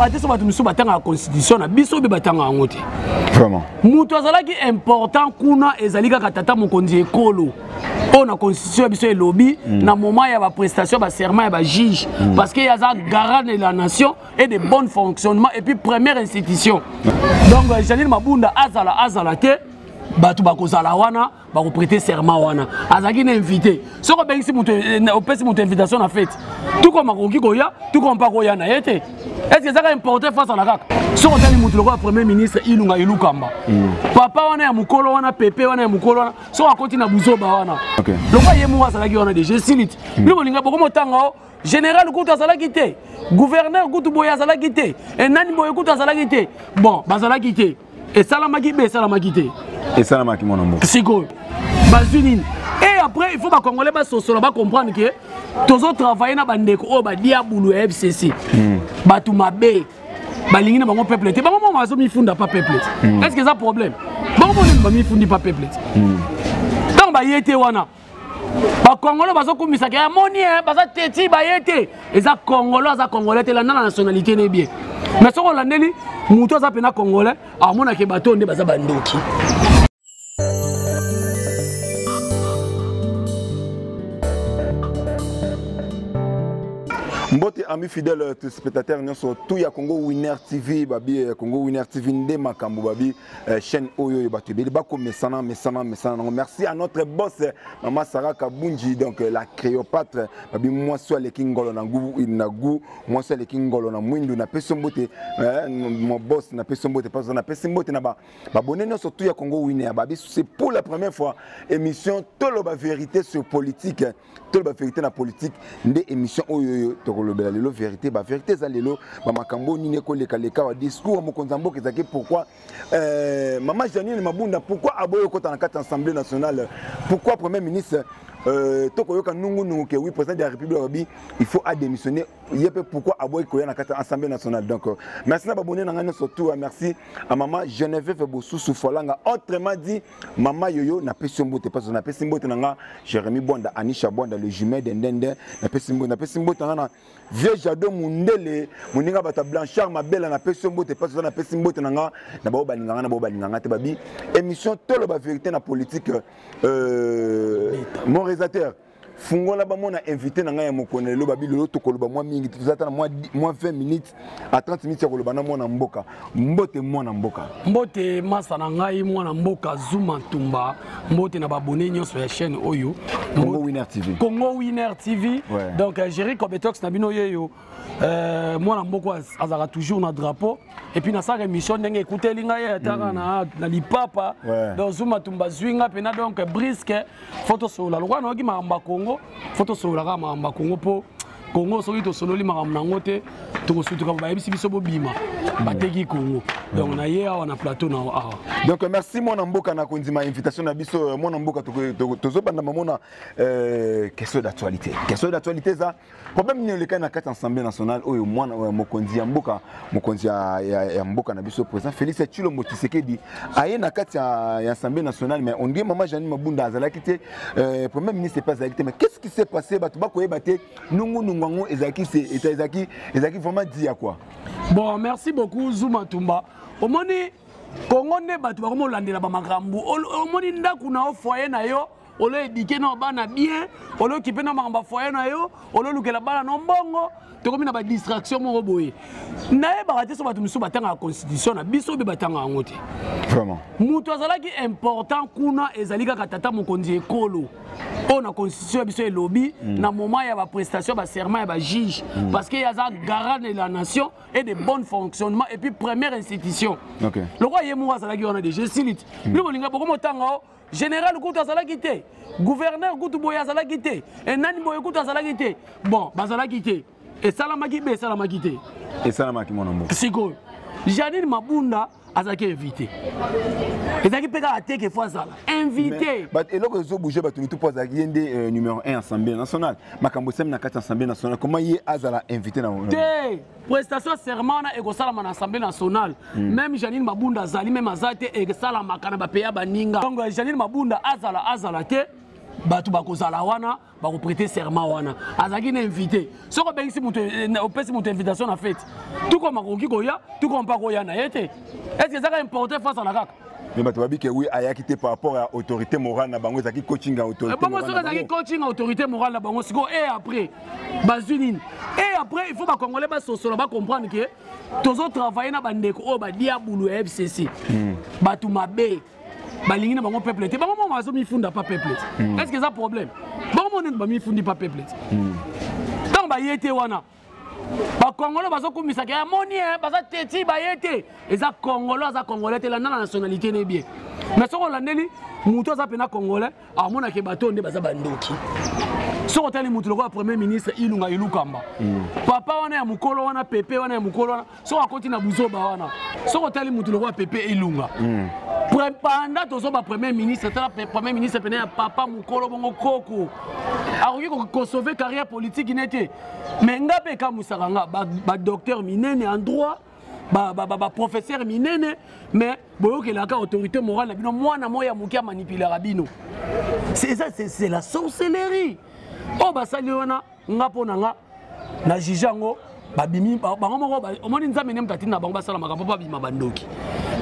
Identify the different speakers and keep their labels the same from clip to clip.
Speaker 1: baraté so batu misu batanga constitution na biso be batanga ngote
Speaker 2: vraiment
Speaker 1: mutu azalaki important kuna ezalika katata mokonzi ekolo on a constitution biso e lobby na moment ya ba prestation ba serment ya ba juge parce que yaza garant de la nation et de bon fonctionnement et puis première institution donc Janine Mabunda azala te batu bakozala wana bakoprêter serment wana azaki na invité soko bengisi mutu opesi mutu invitation na fête tout comme akoki koya tout comme pas koya na yete est-ce que ça va importer face à la kaka soko tali mutu le premier ministre Ilunga Ilukamba papa wana ya mukolo wana pepe wana ya mukolo wana soko akoti na buzoba wana le roi yemu azalaki wana déjà silite lui bolinga boko motanga général kutu azalaki te gouverneur kutu boya azalaki te enani boya kutu azalaki te bon bazalaki te et salamaki be salamaki te
Speaker 2: et salamaki mon amour
Speaker 1: siko bazunine et après il faut ba congolais ba sosolo ba comprendre que tous autres travailler na bandeko o ba diabulu FCC batu mabe balingi na bango peuple te bango mo mazo mi funda pas peuple est-ce que ça problème bango mo mi fundi pas peuple tant ba yete wana ba congolais bazo kumisa ke amoni baza teti ba yete eza congolais te la nationalité ne bien mais soko landeli muto za pena congolais amona ke bato nde baza bandoki.
Speaker 2: Mbote amis fidèles téléspectateurs nous sommes tout ya Congo Winner TV babi Congo Winner TV ndé makambo babi chaîne oyo batubeli bako mesana merci à notre boss maman Sarah Kabunji donc la Cléopâtre babi moi soit les kingolo na ngu inagu moi soit les kingolo na mwindu na peso mbote mon boss na peso mbote pas na peso mbote na ba abonné nous surtout ya Congo Winner babi c'est pour la première fois émission tolo ba vérité sur politique tolo ba vérité na politique ndé émission oyo le vérité ba vérité za lelo ba makambo nini ko leka wa discours mo konzambo kezaki pourquoi maman Janine Mabunda pourquoi aboyo kota na kati assemblée nationale pourquoi premier ministre tokoyoka nungu ke oui président de la République il faut démissionner yepe pourquoi aboyo koya na kati assemblée nationale donc merci na babonné na ngana surtout merci à maman Geneviève Bosusu Folanga autrement dit maman Yoyo na pesi mbote parce na pesi mbote na Jérémy Bonda Anisha Bonda le jumeau d'Endende na pesi mbote na vieux Jado Mundele muninga bata Blanchard Mabela na pesi mbote parce na pesi mbote na bao balinganga te babi émission tolo ba vérité na politique mon réalisateur fungola ba mona invité na ngaya mokonelo babi lelo tokoloba moi mingi tuzata na moi 20 minutes à 30 minutes koloba na mona mboka mbote masa na ngai mona mboka Zuma Tumba mbote na babone nyonso ya chaîne oyo Congo Winner TV ouais. Donc Jerry Kobetox na bino yeyo mona mboko azaka toujours na drapeau et puis na sa émission ndenge écouter linga ya tanga na lipapa donc Zuma Tumba zwinga pena donc brisque photo sur la loi no ki mamba Congo photo sur la mamba Congo po Congo soki to sololi makambo nango te to sutuka ba yebisi biso bobima bateki Congo donc na ye awa na plateau na awa donc merci mon mboka na kondima invitation na biso mon mboka tozo banda mamona question d'actualité ça problème ni le cas na kati assemblée nationale oyo mwana mokonzi ya mboka na biso président Félix Tshilombo Tshisekedi aye na kati ya assemblée nationale mais on dit maman Janine Mabunda azalaki te premier ministre pas azalaki mais qu'est-ce qui s'est passé batu bakoyeba te nungu ezaki vraiment dit à quoi. Bon, merci beaucoup Zuma Tumba. Omoni Congo ne batu ba landela ba makambu. Omoni ndaku na foyer na yo, olo éduquer na bana bien, olo kipe na makamba foyer na yo, olo lukela bana no mbongo, to komi na ba distraction mo boye. Na e ba raté so batu misu batanga constitution na biso be batanga ngote. Vraiment. Mutu azalaki important kuna ezalika katata mokonzi ekolo. On a constitution biso lobby na moment ya ba prestation ba serment ya ba juge parce que yaza garant de la nation et de bon fonctionnement et puis première institution. OK. Le roi yemu azalaki wana déjà silite. Lui bolinga boko motanga général kutu azalaki te, gouverneur kutu boya azalaki te, enani boya kutu azalaki te. Bon, bazalaki te. Et salamaki be salamaki te. Et salamaki mon amour. Siko. Janine Mabunda azaki invité. Ezaki peka ateke fois ça invité. Et là que zo bouger batu tout pose yende numéro 1 assemblée nationale. Makambo sem na 4 assemblée nationale. Comment y azala invité na prestation serment na ekosala na assemblée nationale. Même Janine Mabunda azali même azate ekosala makana ba peya baninga. Donc Janine Mabunda azala te
Speaker 1: bato bakozala wana bakoprêter serment wana azalaki na invité soki obengisi moto opesi moto invitation na fete tukoma koki koya tukoma mpa koya na ye te estce ezaka importe face à la kaka
Speaker 2: mais bato babi ke oui ayaki te par rapport à autorité morale na bango ezalaki coaching à autorité
Speaker 1: bango soki ezalaki coaching à autorité morale na bango sikoyo et après bazwi nini et après il faut bacongolais basosola bacomprendre ke tozotravaille na bandeko oyo badiabulu ya FCC bato mabe balingi na bango peuple te bango mo bazomifunda pa peuple est ce que ça problème bango mo nini bamifundi pa peuple ntango baye te wana bakongolo bazokumisaka ya moni baza teti baye te eza kongolo aza congolais te landa na nationalité ne bien mais soko olandeli moto aza pena congolais amonake bato nde baza bandoki soko otali moto lokola premier ministre ilunga ilukamba papa wana ya mokolo wana pepe wana ya mokolo wana soko akoti na buzoba wana soko otali moto lokola pepe ilunga pendant tozoba premier ministre tala premier ministre pene ya papa mokolo bongo koko akoki kosauve carrière politique inete mais nga mpe ekamusaka nga badocteur minene en droit baprofesseur minene mais boyokelaka autorité morale na bino mwana mo ya moke amanipulaka bino c'est la sorcellerie oyo basali wana nga mpo na nga na juge yango babimi bango moko omoni nzambe ne mutati na bango basala makambo babima bandoki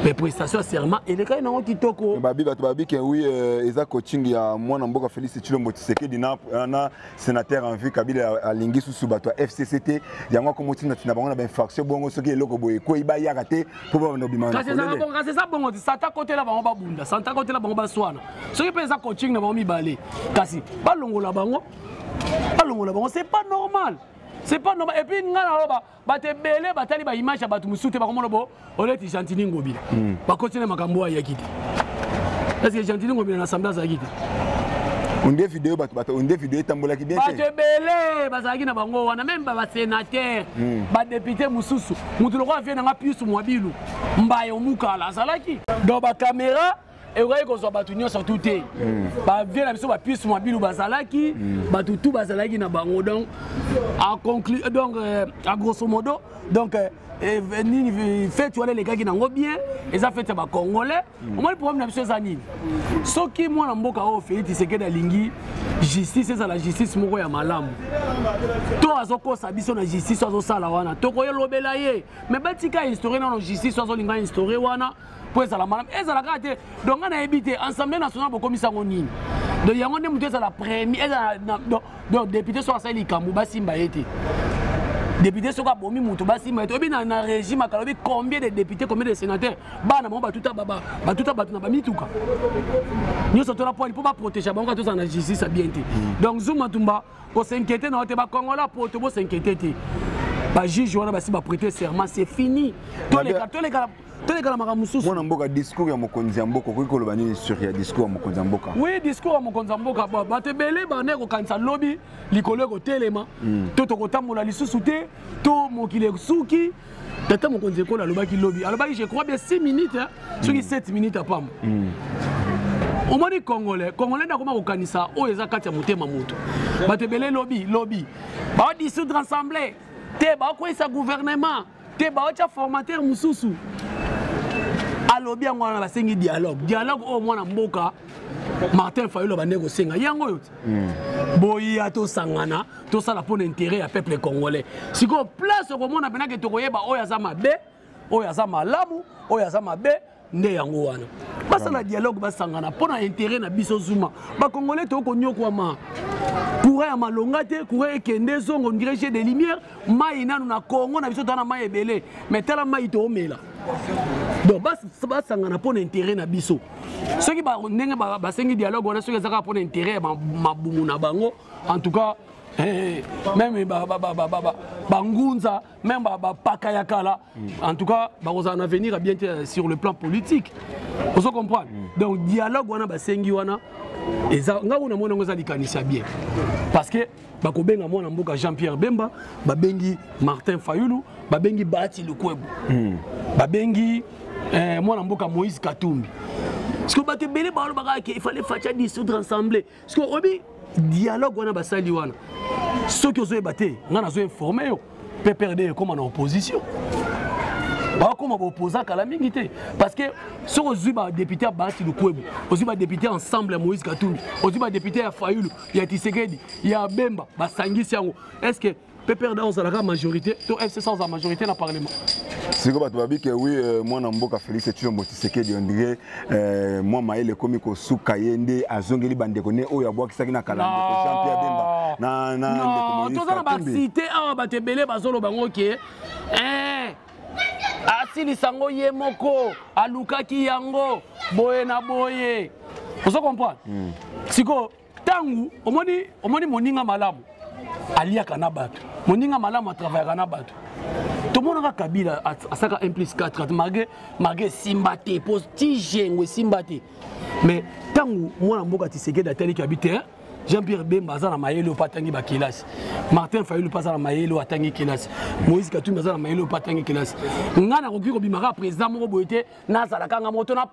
Speaker 1: mais prestation serment elekai nango kitoko
Speaker 2: babi bato babi ke oui eza coaching ya mwana mboka Félix Tshilombo Tshisekedi na sénateur en vue Kabila alingi susu bato FCCT yango ko motina tina bango na ba infraction bongo soki eloko boye ko iba yaka te po ba ndobima na
Speaker 1: kasi ça bongo sata côté la bango babunda santa côté la bango baswana soki pe eza coaching na bango mibale kasi balongola bango c'est pas normal. C'est pas normal. Et puis, bah te belé, bah tali bah image, bah tu me soutes, bah comment le beau, on est Gentini Ngobi. Bah continuer ma cambo à Yakiti. Est-ce que Gentini Ngobi dans l'assemblée à Yakiti?
Speaker 2: On des vidéos, bah on des vidéos tambola qui bien.
Speaker 1: Bah te belé, bah ça qui n'a pas on a même bah sénateur, bah député Moussoussou. Moutoulou vient dans la puce Mouabilou. Mbaye Omoukala, ça là qui? Dans ma caméra. Et vous voyez qu'on soit battu sur tout est. Bah vient la mission bah puisse mobile ou basalaki, bah tout basalaki na bango donc à conclure donc à grosso modo donc fait tu vois les gars qui n'ont bien et ça fait bah congolais. Moi le problème la chose anine. Ce qui moi na mboka o fait c'est que la lingi justice c'est la justice moko ya malamu. To azoko sabiso na justice azo sala wana. To ko yelobela ye. Mais batika histoire na justice azo linga histoire wana. Pour ça la madame et ça la carte donc on a habité ensemble national pour commissaire nini donc il y a un député ça la première donc député soit ça likambu basimba été député soit bomi mutu basimba été obi na régime akalobi combien de députés combien de sénateurs bana mo batuta baba batuta batuna bamituka nous sommes là pour pas protéger bango tous en justice bien été donc Zuma Tumba pour s'inquiéter na te ba Congola pour te s'inquiéter ba juge wana basi ba prêter serment c'est fini tous les gars
Speaker 2: Mwana mboka discours ya mokonzi ya mboka ko koloba nini sur ya discours ya mokonzi ya mboka.
Speaker 1: Oui, discours ya mokonzi ya mboka ba te belé ba ne ko kanisa lobby likolo ko telema to to kotambola lisusu te to mokile suki tata mokonzi ko la lobaki lobby alobaki je crois bien 6 minutes hein soki 7 minutes apam. Omoni congolais na koma ko kanisa o eza kati ya motema moto ba te belé lobby ba dissoudre assemblée te ba ko isa gouvernement te ba cha formateur mususu alobi yango wana basengi dialogue o mwana mboka Martin Fayulu bande ko senga yango yote boya to sangana to sala pour l'intérêt ya peuple congolais siko place ko mona penaka to koyeba oya za mabe oya za malamu oya za mabe nde yango wana basala dialogue basangana pour l'intérêt na biso Zuma ba congolais to ko nyokwama courant ya malonga te courant ekende zongo dirige des lumières mai nanu na Congo na biso to na mai ebele mais tala mai to omela donc basangana pour l'intérêt na biso ceux qui ndenge basengi dialogue wana ceux qui ezaka pour l'intérêt mabumu na bango en tout cas même bangunza même paka ya kala en tout cas bakoza en avenir bien sur le plan politique vous comprenez donc dialogue wana basengi wana eza nga una mona ngoza likanisa bien parce que bakobenga mwana mboka Jean-Pierre Bemba babengi Martin Fayulu babengi Bati Lukwebo babengi mwana mboka Moïse Katumbi parce que bato belé ba baka il fallait faire dissoudre ensemble parce que obi dialogue wana basali wana ceux qui ont baté nga nazo informer yo PPRD comme en opposition bakoma bopoza kala mingi te parce que si ozwi ba député ya Bahati Lukwebo ozwi ba député ensemble ya Moïse Katumbi ozwi ba député ya Fayulu ya Tshisekedi ya Bemba basangisi yango est-ce que PPRD ozalaka majorité to FCC ozala majorité na parlement
Speaker 2: siko bato babi ke oui mwana mboka Félix Tshilombo Tshisekedi on dirait moi maele komi ko suka yende azongeli bandeko ne oyo abwakisaki na kala ndeko Jean-Pierre Bemba na ndeko Moïse
Speaker 1: tozana ba cité awa bato ebele bazolo bango ke asili sango ye moko alukaki yango boye na boye ozo comprendre siko tangu omoni moninga malamu aliaka na bato moninga malamu travaillaka na bato tout le monde Kabila asaka 1+4 malgré simbate pose tijengo simbate mais tangu mwana mboka Tshisekedi atali kabite Jean-Pierre Bemba aza na mayelo patangi ba kilasi Martin Fayulu paza na mayelo atangi kilasi Moïse Katumbi aza na mayelo patangi kilasi ngana koki ko bimaka président moko boyete nazala kanga moto na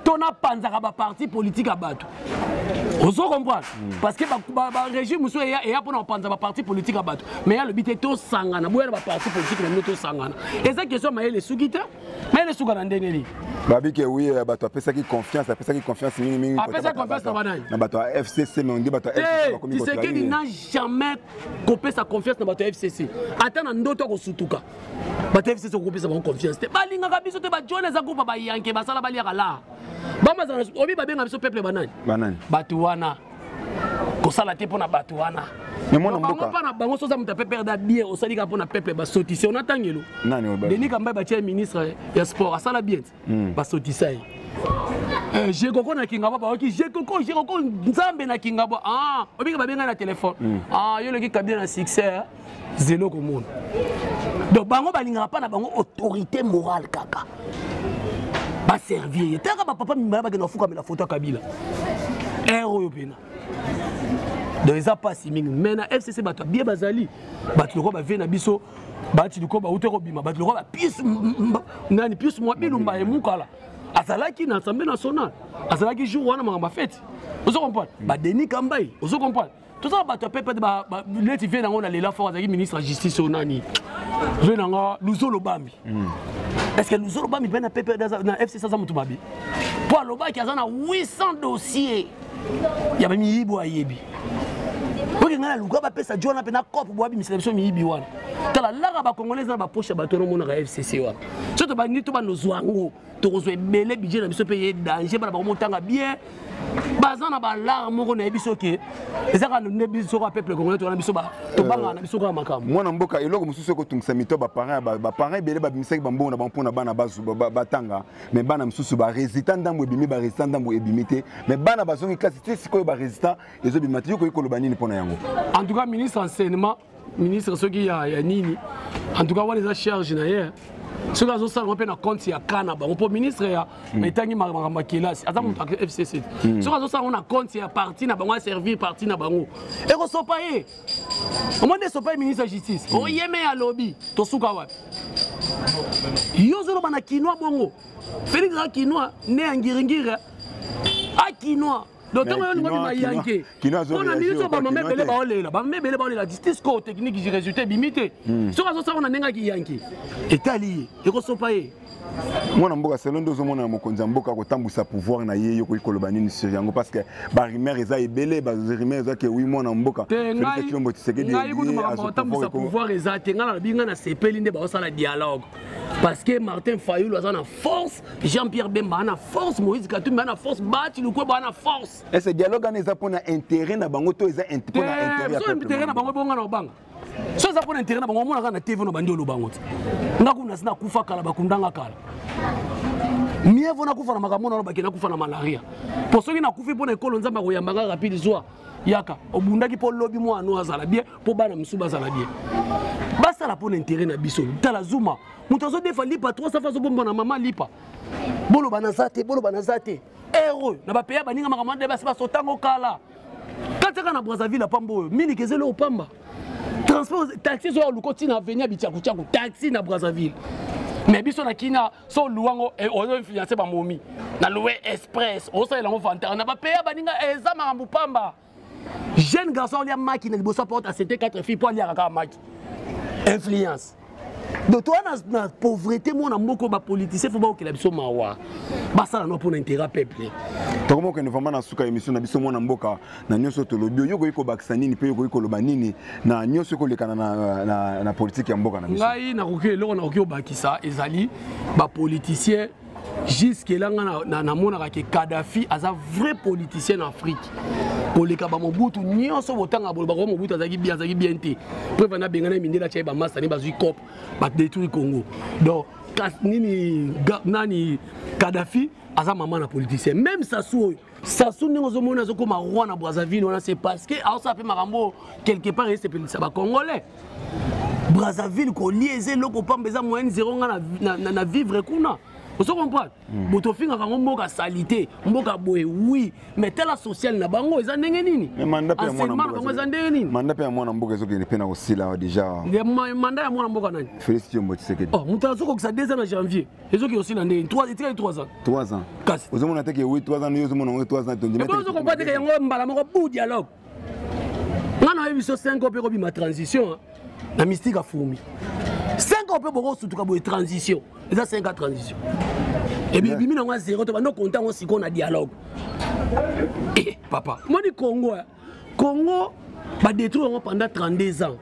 Speaker 1: tona panzaka ba parti politique abato ozo comprendre parce que ba régime so ya pona panza ba parti politique abato mais ya le bité to sangana boya ba parti politique na to sangana eza question mayele sukita mayele sukana ndengeli
Speaker 2: babi ke oui bato apesaki confiance mingi
Speaker 1: apesa confiance na banani
Speaker 2: na bato FCC mais on dit bato FCC ba komi ko
Speaker 1: Tshisekedi n'a jamais copé sa confiance na bato FCC ata na ndoto ko sutuka bato FCC ko copé sa confiance te balinga kabiso te ba jones za groupe ba yanke basala baliaka la bamazana obi babenga biso peuple banani bato wana kosala te pona bato wana
Speaker 2: mais mwana mboka
Speaker 1: pana bango soza muta peuple da bien osalika pona peuple basotisi on atangelo
Speaker 2: nani oba
Speaker 1: Denis Kamba batia ministre ya sport asala bien basotisa ye j'ai koko na kingabo ba oki j'ai koko nzambe na kingabo obika babenga na téléphone yo le ki kabia na succès zéro komona donc bango balinga pa na bango autorité morale kaka ba servir teka ba papa mimba ba kena fuka la photo Kabila héros yo pena donc ça passe mingi mais na FCC bato bien bazali bato loko ba vena biso bati loko ba uteko bima bato loko ba piece nani piece mo bilumba emukala azalaki na Assemblée nationale azalaki jour wana mangamba fête ozo comprendre ba Denis Kambai ozo comprendre tout ça bato pepe ba leti vena ngona lela fort azaki ministre de justice onani vena nga Luzolo Bambi est-ce que Luzolo Bambi ben na pepe na FCC ça mutu babi pour loba ki azana 800 dossiers ya ba miyibo ayebi oke ngana luka ba pesa jona pe na cop bo abi miselection miyibi wana tala laka ba congolais na ba poche ba tono mona ka FCC wana surtout ba ni to ba nozwango to kozwe belé budget na biso pe ye danger ba motanga bien bazana ba larme ko na biso ke ezaka ne biso ka peuple congolais to na biso ba to banga na biso ka makam
Speaker 2: mwana mboka eloko mususu ko tungisa mito ba parents belé ba bimisaki ba mbona ba mpona bana bazu batanga mais bana mususu ba résident ndambo ebimi ba résident ndambo ebimité mais bana bazongi classe te sikoyo ba résident ezo bimati yoko ikoloba nini pona yango
Speaker 1: en tout cas ministre enseignement ministre soki ya nini en tout cas wana eza charge na ye soki azosala mpe na compte ya kana bango mpo ministre ya etangi makambo ya kelasi aza moto ya FCC soki azosala na compte ya parti na bango aservir parti na bango ekosopa ye omoni esopa ye ministre ya justice oyeme ya lobi tosuka wapi yo ozoloba na kinwa bongo Félix aza kinwa ne ya ngiringiri akinwa donc tant que nous avons yanké on a mis ça ba mame belé ba olela justice co technique du résultat limité so ka so ça on a nenga ki yanké etali e ko sopa ye
Speaker 2: mwana mboka selon ndozo mona mokonzi mboka ko tambusa pouvoir na ye yo ko ikoloba nini sur yango parce que ba rumeur eza ebele ba rumeur eza ke oui mwana mboka Félix Tshilombo Tshisekedi
Speaker 1: ngai ko ma tambusa pouvoir eza tenga na binga na sepeli nde ba osala dialogue parce que Martin Fayulu a na force Jean-Pierre Bemba na force Moïse Katumbi na force Bahati Lukwebo na force
Speaker 2: et ce dialogue eza pona intérêt na bango to eza intérêt
Speaker 1: so intérêt na bango bonga na banga so za pona intérêt na bango mona kana TV no bandi olobango ngakuna sina kufa kala bakundanga kala mievo na kufa na makamona no bakena kufa na malaria pour ceux qui na kufi pona ekolo nzamba ko yambanga rapide zwa yaka obundaki po lobi mo anu azala bien po bana msuba azala bien basa la pona intérêt na biso tala zuma mutazo defa lipa 300 fois zo bomba na mama lipa bolo banazate héros na ba pays baninga makamanda basi basotango kala kataka na Brazzaville pambo mini kezele opamba transport taxi zo lukoti na avenue Bichaku taxi na Brazzaville mais biso na kina so luwango ozo influencer ba momi na loué express o sa elango fantara na ba pays baninga eza makambu pamba jeune garçon lia maki na liboso porte à 74 filles pour lia kaka maki influence donc toi na pauvreté mon amboko ba politicien faut ba okela biso mawa ba sala no pour intérêt peuple
Speaker 2: to comment que nous vraiment na suka émission na biso mon amboka na nyoso to lobio yoko iko bakisa nini pe yoko iko loba nini na nyoso ko lekana na politique ya mboka na biso
Speaker 1: ngai na koki eloko na koki obakisa ezali ba politicien jusque là na monaka ke Kadhafi aza vrai politicien en Afrique koleka ba Mobutu nyonso botanga boloba ko Mobutu azaki bien te preuve na bengana mindela tshai ba master ni bazui cop ba détruire Congo donc nani Kadhafi aza maman na politicien même Sassou ningo zo mona zo koma roi na Brazzaville on c'est parce que a ça fait marambo quelque part c'est ba congolais Brazzaville ko liaisé loko pambeza moyenne zéro na vivre kuna. Vous comprenez? Botofinga kango mboka salité, mboka boye oui, mais tela social na bango eza ndenge nini?
Speaker 2: Mais mandat pe mwana mboka.
Speaker 1: Bango eza ndenge nini?
Speaker 2: Mandat pe mwana mboka ezo ke pena osila déjà.
Speaker 1: Mandat ya mwana mboka nani?
Speaker 2: Félix Tshombo Tshisekedi.
Speaker 1: Oh, mutazo ko ça 2 ans en janvier. Ezo ke osila ndenge 3 ans.
Speaker 2: 3 ans.
Speaker 1: Kasi.
Speaker 2: Vous mona teke oui 3 ans yozo mona 3 ans tongi.
Speaker 1: Mais vous comprenez que yango mbala moko bu dialogue. Ngana yebiso 5 ans pe ko bima transition na mystique a fourmi. 5 ans pe boko sutuka boye transition. Eza 5 ans transition. Et bien, il y a 0, tu vas nous compter aussi qu'on a dialogue. Eh, papa, moi, le Congo va détruire pendant 32 ans.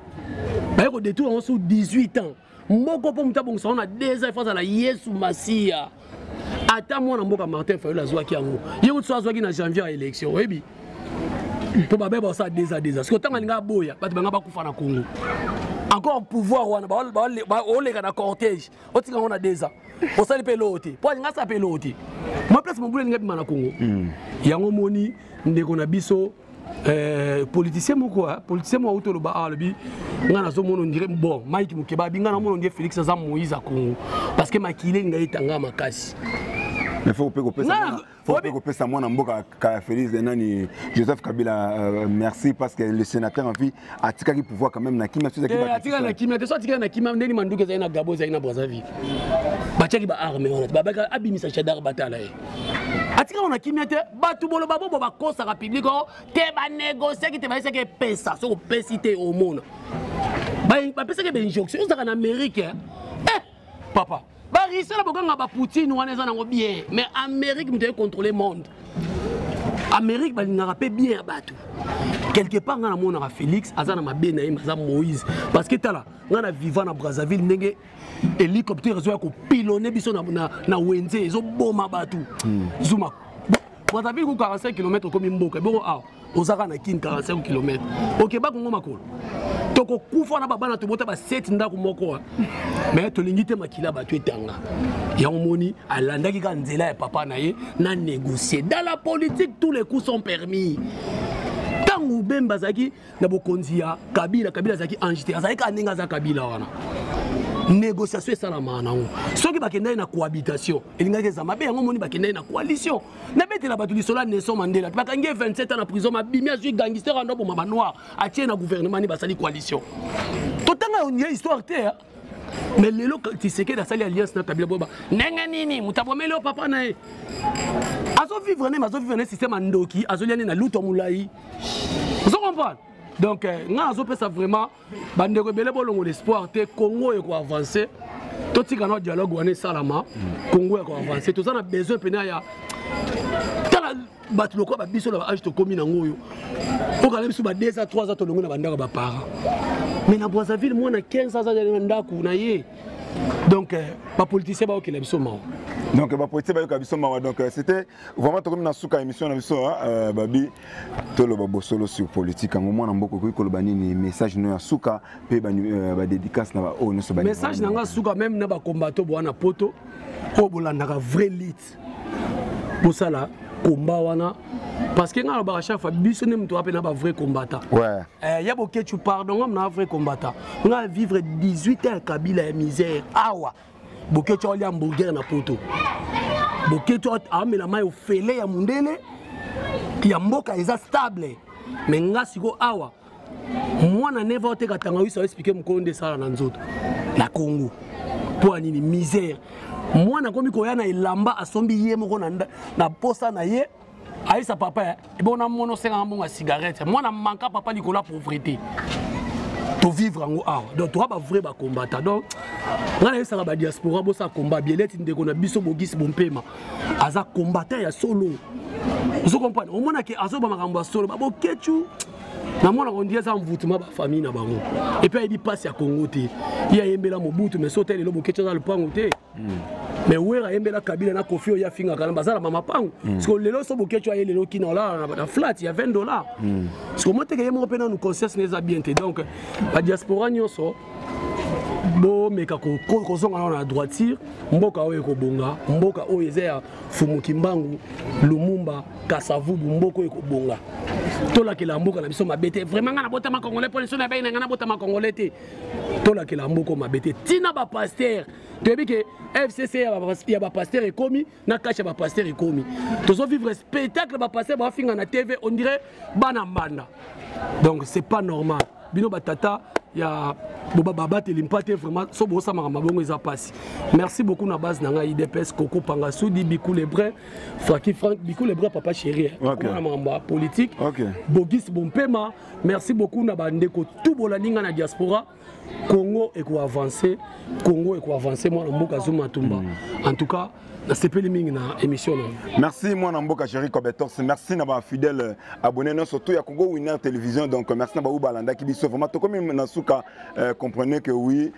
Speaker 1: Il va détruire sur 18 ans. Moi, on a 2 ans face à la Yesu Massia. Attends, moi, on a Martin Fayou, la Zouaki Ango. Il y a une chose qui est en janvier à l'élection. Oui, bien. Pour ma belle, ça 2 ans. Parce que tant qu'on a boya, tu vas pas faire Congo. Encore pouvoir, on a cortège. On a 2 ans. Pour ça, il peut l'ôter. Pour ça, peut l'ôter. Moi, place mon boulot, il y a un Congo. Il y a un moni, il y a un biso, politicien, moi, politicien, moi, autour de Baalbi, il y a un dirait bon, Mike Mukeba, il y a un Félix Azam Moïse à Congo. Parce que ma kilé, il y a un makasi.
Speaker 2: Mais il faut que ça moi en mboka Félix Nani Joseph Kabila merci parce que le sénateur en vie a tika pouvoir quand même na kimia chose qui
Speaker 1: a tika na kimia te so tika na kimia ndeni manduka za na Gabo za na Brazzaville batia ki ba armée on babaka abimisa chadar batala e atika on a kimia te batu bolo babo ba kosa ka public te ba négocier ki te ba ese pesa so pesité au monde ba pesa ke ben injonction ça en Amérique papa ba Russie la bokanga ba Poutine wana eza nango bien mais Amérique mute contrôler monde Amérique ba ngara pe bien bato quelque part ngana mona Félix azana mabe na yima za Moïse parce que tala ngana vivant na Brazzaville ndenge hélicoptère zo ya ko pilonner biso na wenze ezo boma bato zuma Brazzaville ko 45 km comme mboka boko a ozaka na kin 45 km OK ba kongo makolo toko kufa na baba na tobota ba 7 ndako moko mais to lingite makila ba tu etanga ya omoni alandaki ka nzela ya papa na ye na négocier dans la politique tous les coups sont permis tangu bemba zaki na bokonzi ya Kabila zaki anjité azaki aninga za Kabila wana négociation et ça la manango ceux qui bakenda na cohabitation elingaki za mabe yango moni bakenda na coalition na bete la batuli sola Nelson Mandela bakangi 27 ans na prison mabimi azui gangster ando boma ba noir atie na gouvernement ni basali coalition totanga on y histoire te mais lelo Tshisekedi asali alliance na Kabila boba nenga nini mutabomeli o papa na e azo vivre ne système ndoki azo liane na luto mulai vous comprenez. Donc, nous avons vraiment l'espoir que le Congo est avancé. Tout ce qui est dialogue, on est salama. Le Congo est avancé. Tout ça, on a besoin de faire. Battre le corps, biso la âge de commune en Goyo. Au cas où il y a 2 à 3 ans, on a des parents. Mais dans Brazzaville, moi, on a 15 ans de donc, les politiciens sont là.
Speaker 2: Donc, les politiciens sont là. Donc, c'était vraiment comme une émission Babi, tout le solo sur politique. À un moment, on a beaucoup de messages à Souka, puis des dédicaces à au
Speaker 1: message à Souka, même dans les combats, on a poto, on a un vrai lit. Pour ça, là, combat, parce que à chaque fois, biso ne m'to appelle un vrai combattant.
Speaker 2: Ouais.
Speaker 1: Y a beaucoup tu pardon, on a un vrai combattant. On a vivre 18 ans Kabila et misère. Awa. Beaucoup tu as un hamburger na poto. Beaucoup tu as amené la main au fêlé ya mundele. Ya mboka eza stable. Mais nga siko awa. Moi na never te katanga wi ça expliquer mkonde sala na nzoto. Na Congo. Pour nini misère. Moi na komi ko ya na elamba asombi ye moko na posa na ye. Aïssa papa, bon on a mon cigarette. Moi on a manqué papa Nicolas pauvreté. to vivre en haut. Donc tu vas vrai combattre. Donc on a ça la diaspora bo ça combat bien let ndeko na biso bogisi bompema. Aza combattant ya solo. Vous comprenez? Au moins que azo ba makambo solo ba bokechu. Na mona on dit ça envoûtement ba famille na bango. Et puis il dit passe à Congo té. Il y a yembela mobutu mais sauter le bokechu dans le pango té. Mais où est yembela Kabila na Kofi ya finga kana bazala mama pango. Parce que lelo so bokechu a lelo kina là na flat il y a $20. Parce que moi te que yemo pena nous conscience neza bien té. Donc la diaspora nyoso bo meka ko zonga na droiture mboka oyo ko bonga mboka oyo ezaya Fumu Kimbangu Lumumba Kasavubu mboka oyo ko bonga tola ke la mboka na biso mabete vraiment ngana bota ma congolais police na baina ngana bota ma congolais te tola ke la mboka mabete tina ba pasteur tebi ke FCC ya ba pasteur ekomi na kacha ba pasteur ekomi tozo vivre spectacle ba pasteur ba finga na TV on dirait bana mbanda donc c'est pas normal bino batata ya boba baba telimpate vraiment so bosa makamabongo eza pasi. Merci beaucoup na base nanga IDPS Coco Pangasudi Bikou Lebrun Francky Frank Bikou Lebrun papa chéri na mamba politique Bogis Bompema. Merci beaucoup na bandeko tout bolaninga na diaspora Congo et ko avancer moi na mboka Zuma Tumba. En tout cas na sepeli mingi na émission.
Speaker 2: Merci moi na mboka chéri Kobetos. Merci na ba fidèle abonné non surtout ya Congo Winner Télévision. Donc merci na ba Ubalanda qui biso vraiment to comme na suka comprenez que oui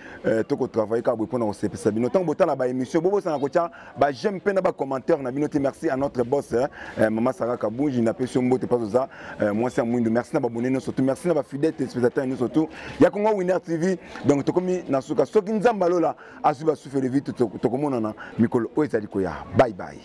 Speaker 2: to ko travailler ka pour na sepesa bino tant botan na ba émission bobo sana ko tia ba j'aime pe na ba commentaire na bino te merci à notre boss maman Sarah Kabunji na pesio mbote pas ça moi c'est Mwindo. Merci na ba abonné non surtout merci na ba fidèle téléspectateurs nous surtout ya Congo Winner TV. Donc to comme na suka soki nzamba lola azuba souffle vite to komona na mikolo o ezali ko ya bye bye.